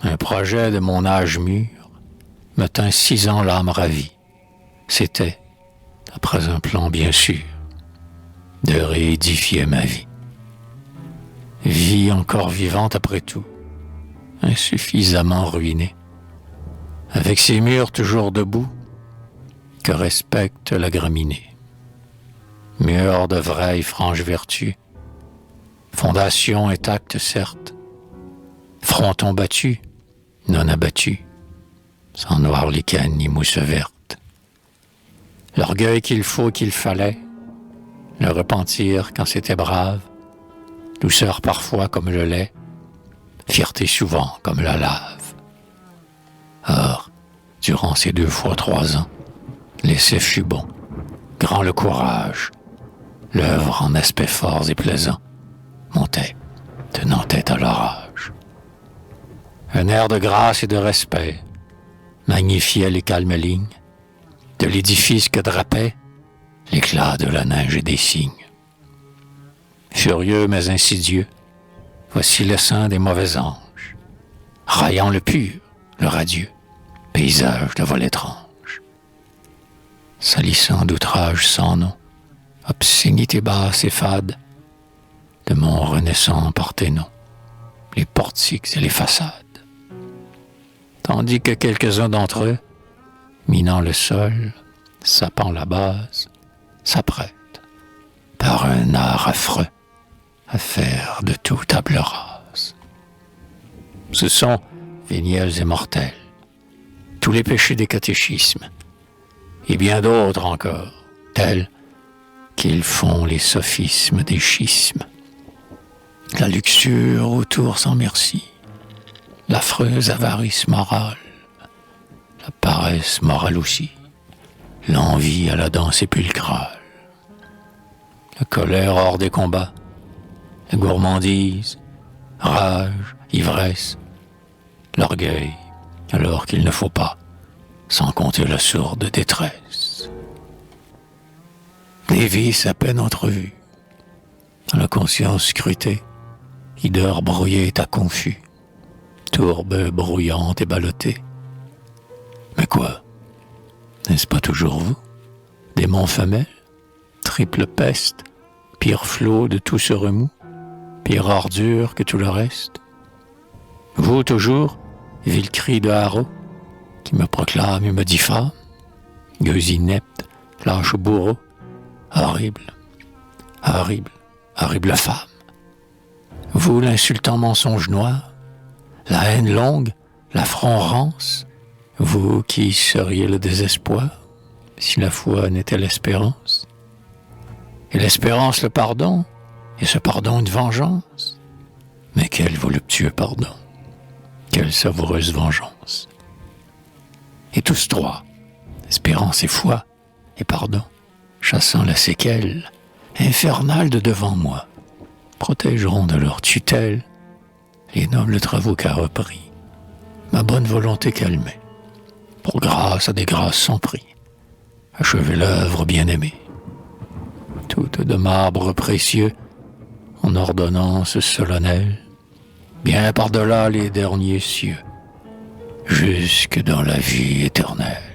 Un projet de mon âge mûr me tint 6 ans l'âme ravie. C'était, après un plan bien sûr, de réédifier ma vie. Vie encore vivante après tout, insuffisamment ruinée, avec ses murs toujours debout, que respecte la graminée. Murs de vraie et franche vertu, fondation intacte certes, fronton battu, non abattu, sans noir lichen ni mousse verte. L'orgueil qu'il faut qu'il fallait, le repentir quand c'était brave, douceur parfois comme le lait, fierté souvent comme la lave. Or, durant ces 2 fois 3 ans, l'essai fut bon, grand le courage, l'œuvre en aspects forts et plaisants montait, tenant tête à l'orage. Un air de grâce et de respect magnifiait les calmes lignes de l'édifice que drapait l'éclat de la neige et des cygnes. Furieux mais insidieux, voici le sein des mauvais anges, raillant le pur, le radieux, paysage de vol étrange. Salissant d'outrage sans nom, obscénité basse et fade, de mon renaissant Parthénon, les portiques et les façades. Tandis que quelques-uns d'entre eux, minant le sol, sapant la base, s'apprêtent, par un art affreux, à faire de tout table rase. Ce sont, véniels et mortels, tous les péchés des catéchismes, et bien d'autres encore, tels qu'ils font les sophismes des schismes. La luxure autour sans merci, l'affreuse avarice morale, la paresse morale aussi, l'envie à la dent sépulcrale, la colère hors des combats, la gourmandise, rage, ivresse, l'orgueil, alors qu'il ne faut pas, sans compter la sourde détresse. Les vices à peine entrevus, dans la conscience scrutée, hideur brouillée à confus, tourbe brouillante et ballottée. Mais quoi, n'est-ce pas toujours vous, démon femelle, triple peste, pire flot de tout ce remous, pire ordure que tout le reste? Vous toujours, vil cri de haro, qui me proclame et me diffame, gueux inepte, lâche bourreau, horrible, horrible, horrible femme. Vous l'insultant mensonge noir, la haine longue, l'affront rance, vous qui seriez le désespoir, si la foi n'était l'espérance, et l'espérance le pardon, et ce pardon une vengeance. Mais quel voluptueux pardon, quelle savoureuse vengeance. Et tous trois, espérance et foi, et pardon, chassant la séquelle infernale de devant moi, protégeront de leur tutelle les nobles travaux qu'a repris ma bonne volonté calmée, pour grâce à des grâces sans prix, achever l'œuvre bien-aimée, toute de marbre précieux, en ordonnance solennelle, bien par-delà les derniers cieux, jusque dans la vie éternelle.